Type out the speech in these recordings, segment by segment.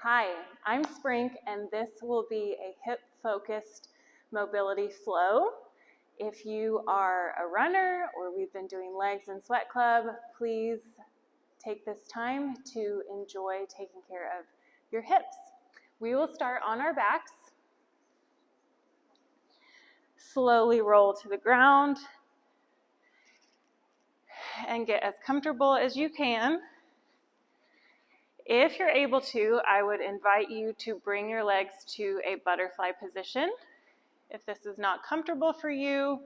Hi, I'm Sprink, and this will be a hip-focused mobility flow. If you are a runner or we've been doing legs in Sweat Club, please take this time to enjoy taking care of your hips. We will start on our backs. Slowly roll to the ground and get as comfortable as you can. If you're able to, I would invite you to bring your legs to a butterfly position. If this is not comfortable for you,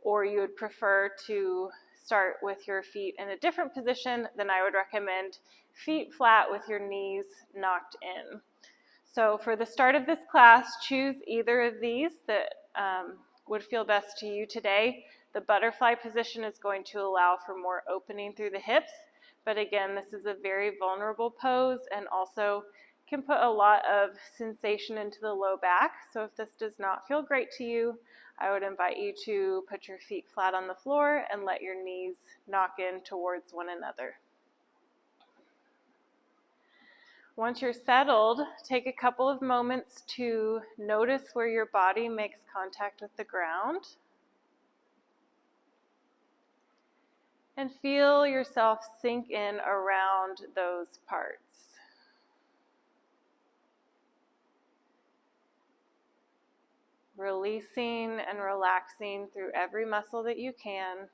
or you would prefer to start with your feet in a different position, then I would recommend feet flat with your knees knocked in. So for the start of this class, choose either of these that would feel best to you today. The butterfly position is going to allow for more opening through the hips. But again, this is a very vulnerable pose and also can put a lot of sensation into the low back. So if this does not feel great to you, I would invite you to put your feet flat on the floor and let your knees knock in towards one another. Once you're settled, take a couple of moments to notice where your body makes contact with the ground. And feel yourself sink in around those parts. Releasing and relaxing through every muscle that you can,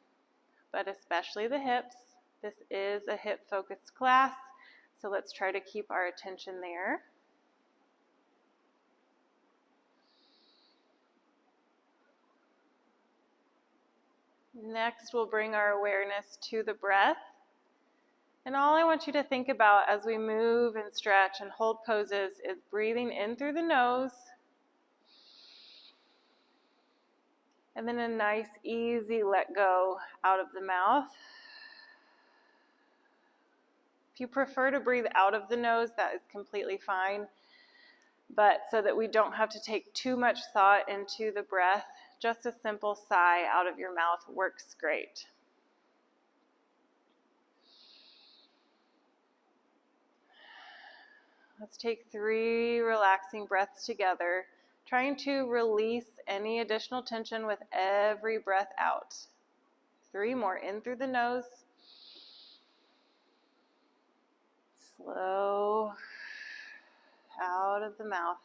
but especially the hips. This is a hip-focused class, so let's try to keep our attention there. Next, we'll bring our awareness to the breath. And all I want you to think about as we move and stretch and hold poses is breathing in through the nose. And then a nice, easy let go out of the mouth. If you prefer to breathe out of the nose, that is completely fine. But so that we don't have to take too much thought into the breath, just a simple sigh out of your mouth works great. Let's take 3 relaxing breaths together, trying to release any additional tension with every breath out. 3 more in through the nose. Slow out of the mouth.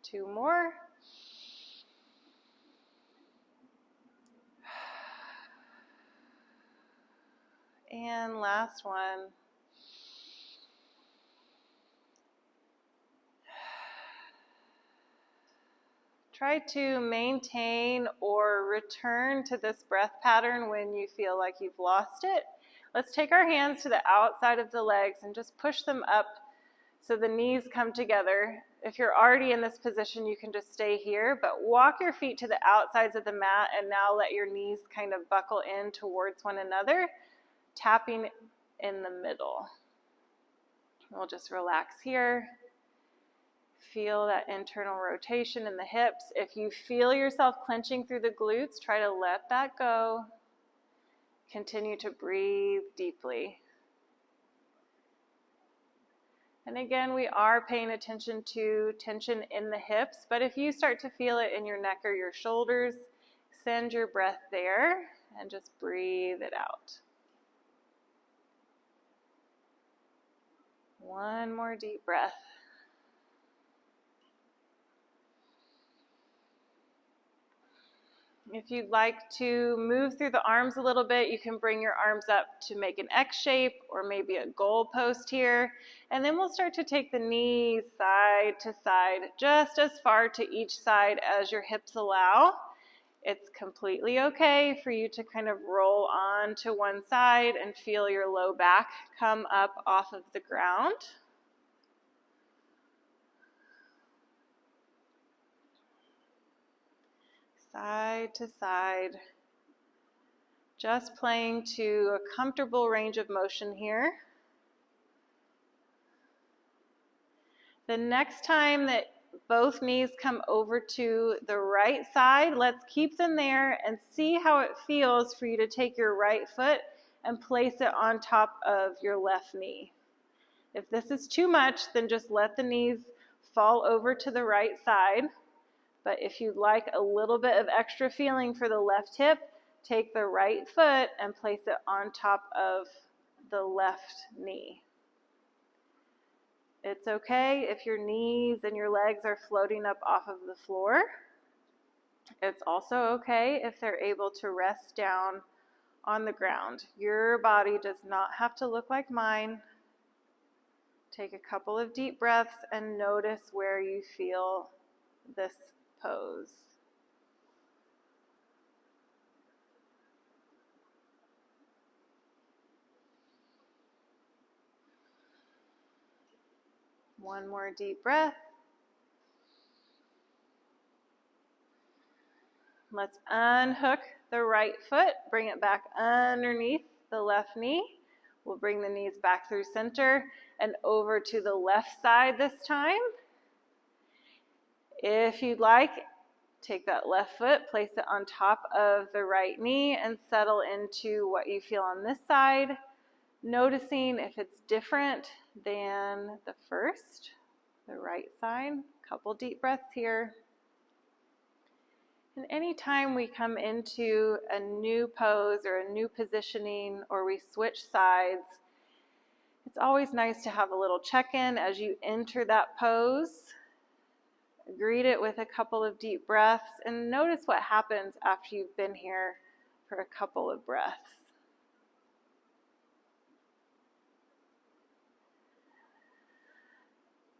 2 more. And last one. Try to maintain or return to this breath pattern when you feel like you've lost it. Let's take our hands to the outside of the legs and just push them up so the knees come together. If you're already in this position, you can just stay here, but walk your feet to the outsides of the mat and now let your knees kind of buckle in towards one another, tapping in the middle. We'll just relax here. Feel that internal rotation in the hips. If you feel yourself clenching through the glutes, try to let that go. Continue to breathe deeply. And again, we are paying attention to tension in the hips, but if you start to feel it in your neck or your shoulders, send your breath there and just breathe it out. One more deep breath. If you'd like to move through the arms a little bit, you can bring your arms up to make an X shape or maybe a goal post here. And then we'll start to take the knees side to side, just as far to each side as your hips allow. It's completely okay for you to kind of roll on to one side and feel your low back come up off of the ground. Side to side, just playing to a comfortable range of motion here. The next time that both knees come over to the right side, let's keep them there and see how it feels for you to take your right foot and place it on top of your left knee. If this is too much, then just let the knees fall over to the right side. But if you'd like a little bit of extra feeling for the left hip, take the right foot and place it on top of the left knee. It's okay if your knees and your legs are floating up off of the floor. It's also okay if they're able to rest down on the ground. Your body does not have to look like mine. Take a couple of deep breaths and notice where you feel this pose. One more deep breath. Let's unhook the right foot, bring it back underneath the left knee. We'll bring the knees back through center and over to the left side this time. If you'd like, take that left foot, place it on top of the right knee, and settle into what you feel on this side, noticing if it's different than the first, the right side. Couple deep breaths here. And anytime we come into a new pose or a new positioning or we switch sides, it's always nice to have a little check-in as you enter that pose. Greet it with a couple of deep breaths and notice what happens after you've been here for a couple of breaths.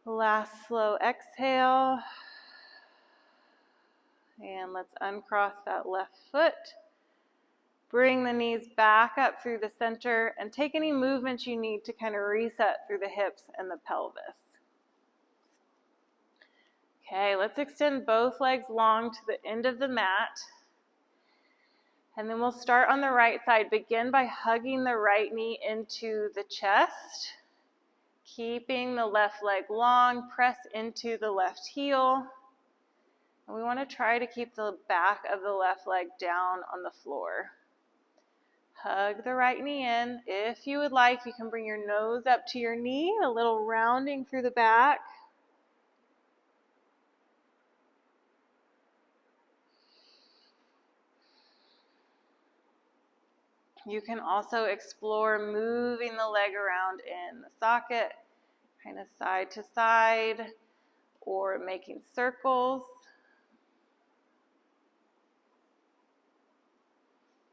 Last slow exhale. And let's uncross that left foot. Bring the knees back up through the center and take any movement you need to kind of reset through the hips and the pelvis. Okay, let's extend both legs long to the end of the mat. And then we'll start on the right side. Begin by hugging the right knee into the chest. Keeping the left leg long, press into the left heel. And we want to try to keep the back of the left leg down on the floor. Hug the right knee in. If you would like, you can bring your nose up to your knee, a little rounding through the back. You can also explore moving the leg around in the socket, kind of side to side, or making circles.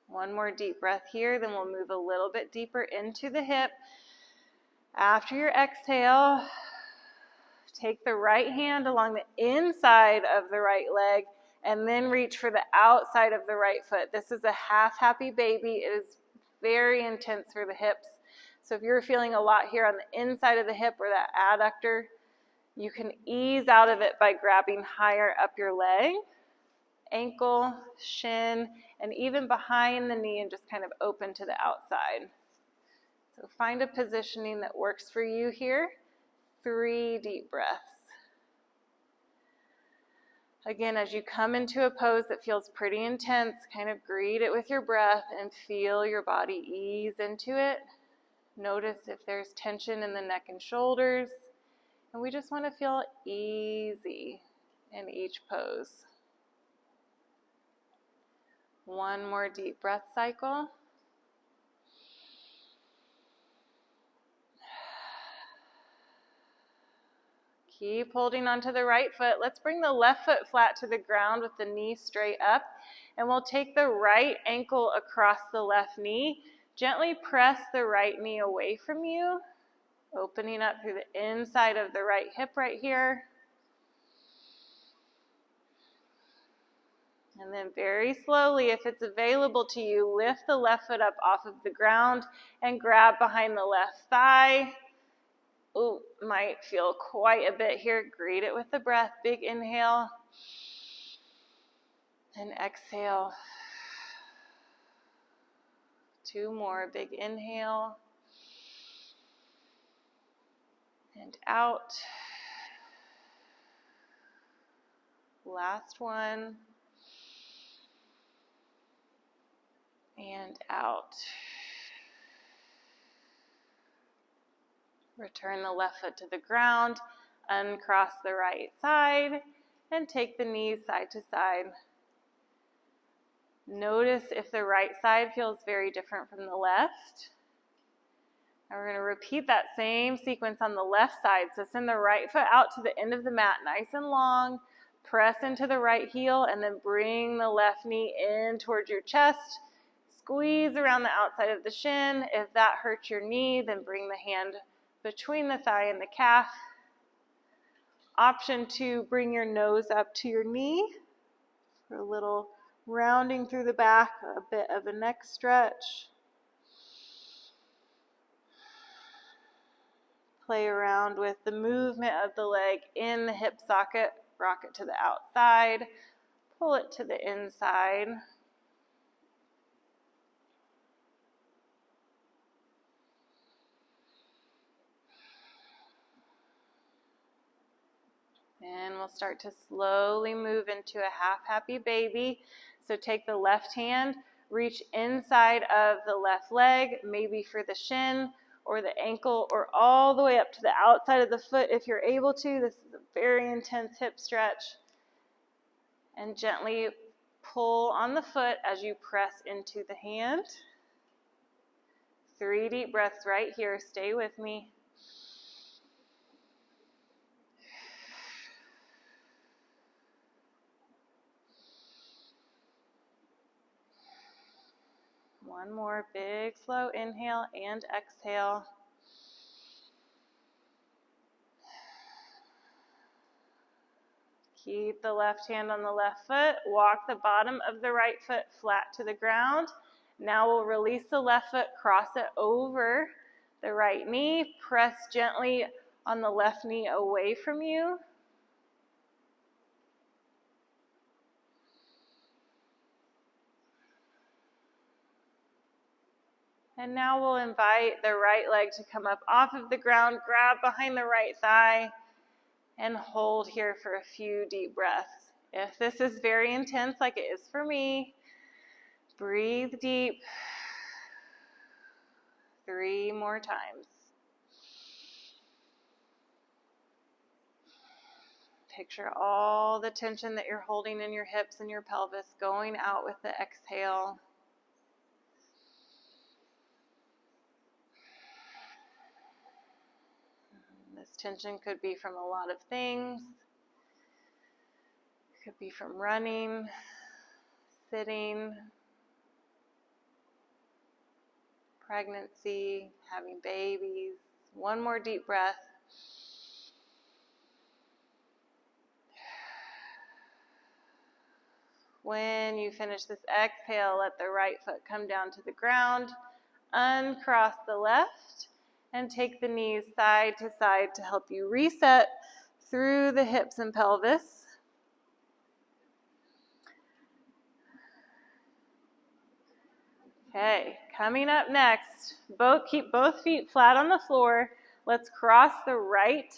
One more deep breath here, then we'll move a little bit deeper into the hip. After your exhale, take the right hand along the inside of the right leg and then reach for the outside of the right foot. This is a half happy baby. It is very intense for the hips. So if you're feeling a lot here on the inside of the hip or that adductor, you can ease out of it by grabbing higher up your leg, ankle, shin, and even behind the knee and just kind of open to the outside. So find a positioning that works for you here. 3 deep breaths. Again, as you come into a pose that feels pretty intense, kind of greet it with your breath and feel your body ease into it. Notice if there's tension in the neck and shoulders. And we just want to feel easy in each pose. One more deep breath cycle. Keep holding onto the right foot. Let's bring the left foot flat to the ground with the knee straight up. And we'll take the right ankle across the left knee. Gently press the right knee away from you, opening up through the inside of the right hip right here. And then very slowly, if it's available to you, lift the left foot up off of the ground and grab behind the left thigh. Ooh, might feel quite a bit here. Greet it with the breath. Big inhale. And exhale. 2 more. Big inhale. And out. Last one. And out. Return the left foot to the ground, uncross the right side, and take the knees side to side. Notice if the right side feels very different from the left. And we're going to repeat that same sequence on the left side. So send the right foot out to the end of the mat, nice and long. Press into the right heel, and then bring the left knee in towards your chest. Squeeze around the outside of the shin. If that hurts your knee, then bring the hand between the thigh and the calf. Option 2, bring your nose up to your knee for a little rounding through the back, a bit of a neck stretch. Play around with the movement of the leg in the hip socket. Rock it to the outside, pull it to the inside. And we'll start to slowly move into a half happy baby. So take the left hand, reach inside of the left leg, maybe for the shin or the ankle, or all the way up to the outside of the foot if you're able to. This is a very intense hip stretch. And gently pull on the foot as you press into the hand. 3 deep breaths right here. Stay with me. One more big, slow inhale and exhale. Keep the left hand on the left foot. Walk the bottom of the right foot flat to the ground. Now we'll release the left foot, cross it over the right knee. Press gently on the left knee away from you. And now we'll invite the right leg to come up off of the ground, grab behind the right thigh, and hold here for a few deep breaths. If this is very intense, like it is for me, breathe deep. 3 more times. Picture all the tension that you're holding in your hips and your pelvis going out with the exhale. This tension could be from a lot of things. It could be from running, sitting, pregnancy, having babies. One more deep breath. When you finish this exhale, let the right foot come down to the ground. Uncross the left. And take the knees side to side to help you reset through the hips and pelvis. Okay, coming up next, keep both feet flat on the floor. Let's cross the right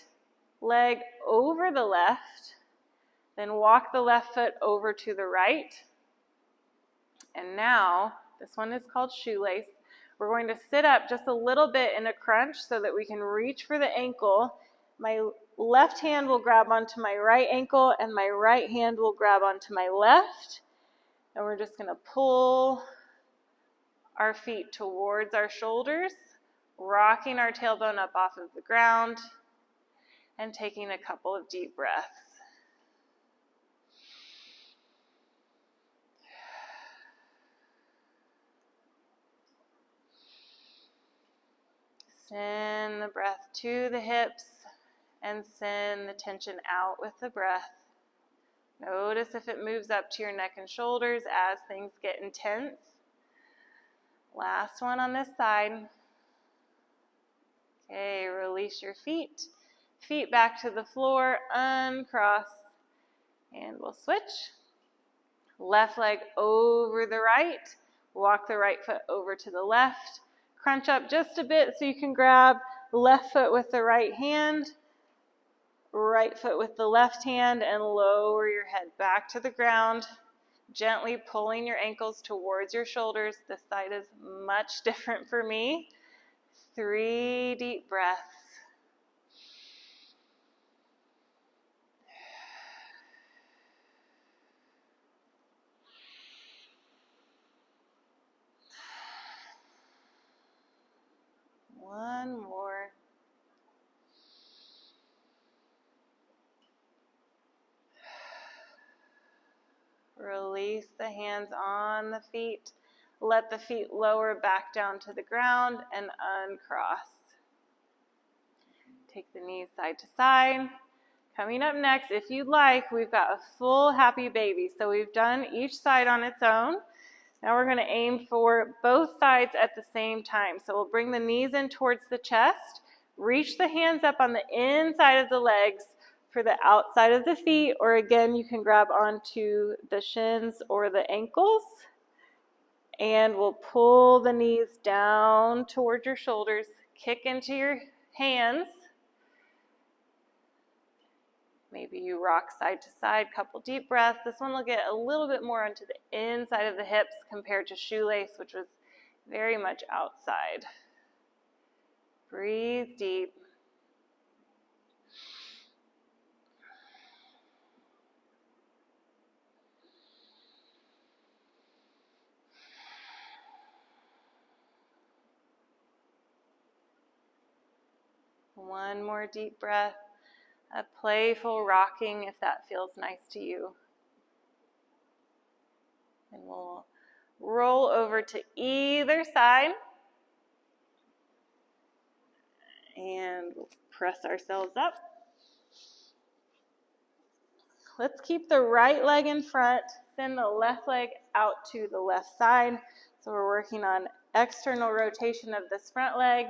leg over the left. Then walk the left foot over to the right. And now, this one is called shoelace. We're going to sit up just a little bit in a crunch so that we can reach for the ankle. My left hand will grab onto my right ankle, and my right hand will grab onto my left. And we're just going to pull our feet towards our shoulders, rocking our tailbone up off of the ground, and taking a couple of deep breaths. Send the breath to the hips and send the tension out with the breath. Notice if it moves up to your neck and shoulders as things get intense. Last one on this side. Okay, release your feet. Feet back to the floor, uncross, and we'll switch. Left leg over the right. Walk the right foot over to the left. Crunch up just a bit so you can grab left foot with the right hand, right foot with the left hand, and lower your head back to the ground, gently pulling your ankles towards your shoulders. This side is much different for me. 3 deep breaths. Release the hands on the feet. Let the feet lower back down to the ground and uncross. Take the knees side to side. Coming up next, if you'd like, we've got a full happy baby. So we've done each side on its own. Now we're going to aim for both sides at the same time. So we'll bring the knees in towards the chest. Reach the hands up on the inside of the legs for the outside of the feet, or again, you can grab onto the shins or the ankles. And we'll pull the knees down towards your shoulders. Kick into your hands. Maybe you rock side to side, couple deep breaths. This one will get a little bit more onto the inside of the hips compared to shoelace, which was very much outside. Breathe deep. One more deep breath. A playful rocking if that feels nice to you. And we'll roll over to either side. And we'll press ourselves up. Let's keep the right leg in front. Send the left leg out to the left side. So we're working on external rotation of this front leg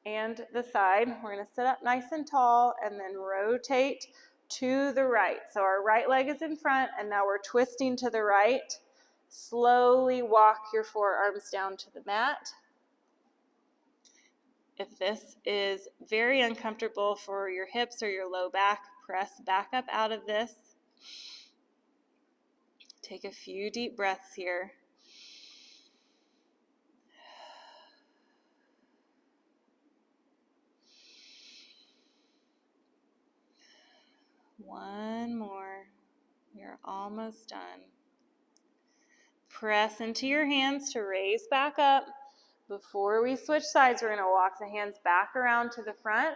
and the side. We're going to sit up nice and tall and then rotate to the right. So our right leg is in front and now we're twisting to the right. Slowly walk your forearms down to the mat. If this is very uncomfortable for your hips or your low back, press back up out of this. Take a few deep breaths here. One more. You're almost done. Press into your hands to raise back up. Before we switch sides, we're going to walk the hands back around to the front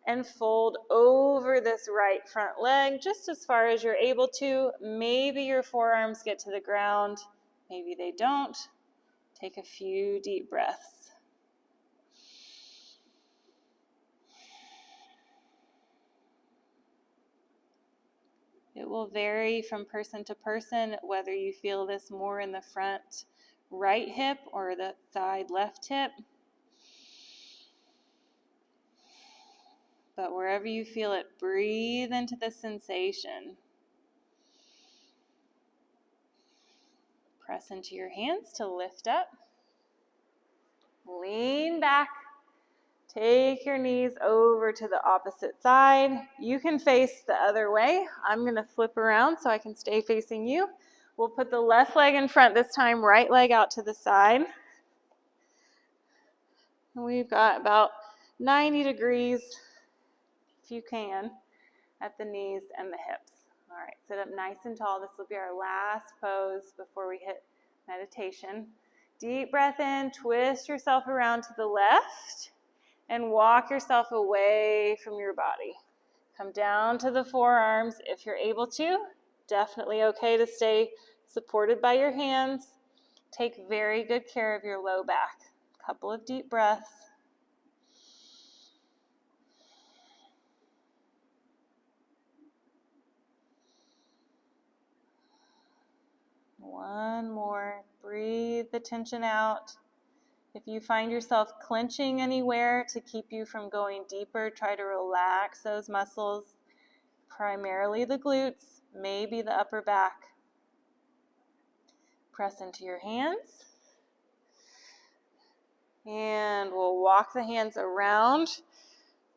and fold over this right front leg just as far as you're able to. Maybe your forearms get to the ground. Maybe they don't. Take a few deep breaths. It will vary from person to person whether you feel this more in the front right hip or the side left hip. But wherever you feel it, breathe into the sensation. Press into your hands to lift up. Lean back. Take your knees over to the opposite side. You can face the other way. I'm going to flip around so I can stay facing you. We'll put the left leg in front this time, right leg out to the side. And we've got about 90 degrees, if you can, at the knees and the hips. All right, sit up nice and tall. This will be our last pose before we hit meditation. Deep breath in, twist yourself around to the left, and walk yourself away from your body. Come down to the forearms if you're able to. Definitely okay to stay supported by your hands. Take very good care of your low back. Couple of deep breaths. One more. Breathe the tension out. If you find yourself clenching anywhere to keep you from going deeper, try to relax those muscles, primarily the glutes, maybe the upper back. Press into your hands. And we'll walk the hands around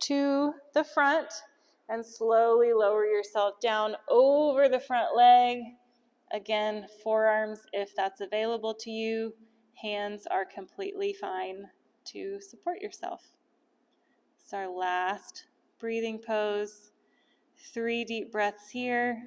to the front and slowly lower yourself down over the front leg. Again, forearms if that's available to you. Hands are completely fine to support yourself. It's our last breathing pose. 3 deep breaths here.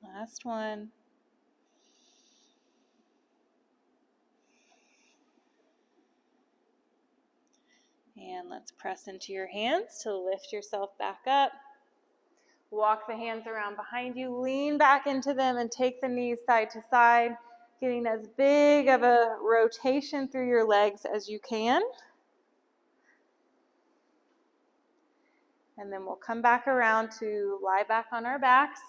Last one. And let's press into your hands to lift yourself back up. Walk the hands around behind you, lean back into them and take the knees side to side, getting as big of a rotation through your legs as you can. And then we'll come back around to lie back on our backs.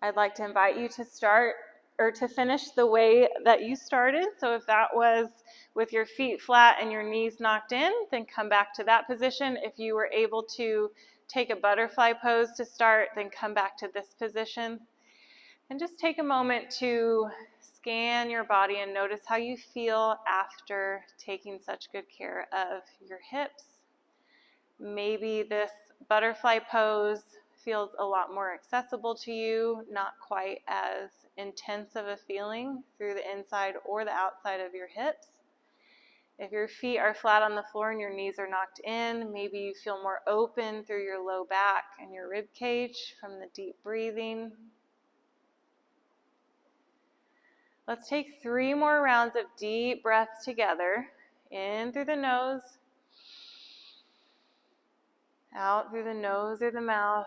I'd like to invite you to start or to finish the way that you started. So if that was with your feet flat and your knees knocked in, then come back to that position. If you were able to take a butterfly pose to start, then come back to this position. And just take a moment to scan your body and notice how you feel after taking such good care of your hips. Maybe this butterfly pose feels a lot more accessible to you, not quite as intense of a feeling through the inside or the outside of your hips. If your feet are flat on the floor and your knees are knocked in, maybe you feel more open through your low back and your rib cage from the deep breathing. Let's take 3 more rounds of deep breaths together. In through the nose, out through the nose or the mouth.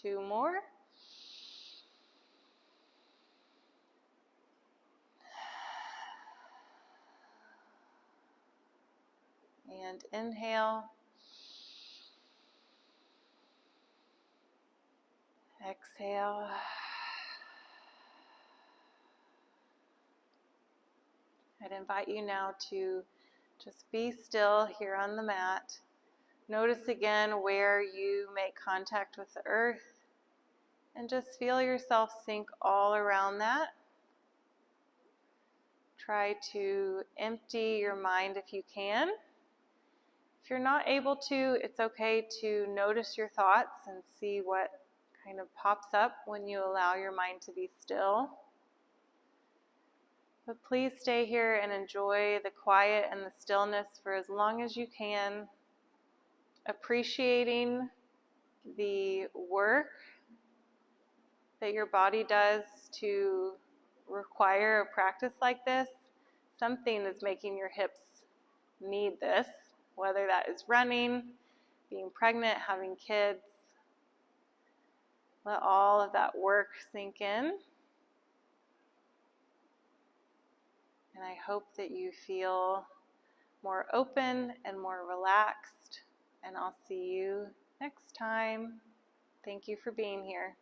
2 more. And inhale. Exhale. I'd invite you now to just be still here on the mat. Notice again where you make contact with the earth and just feel yourself sink all around that. Try to empty your mind if you can. If you're not able to, it's okay to notice your thoughts and see what kind of pops up when you allow your mind to be still. But please stay here and enjoy the quiet and the stillness for as long as you can, appreciating the work that your body does to require a practice like this. Something is making your hips need this, whether that is running, being pregnant, having kids. Let all of that work sink in. And I hope that you feel more open and more relaxed. And I'll see you next time. Thank you for being here.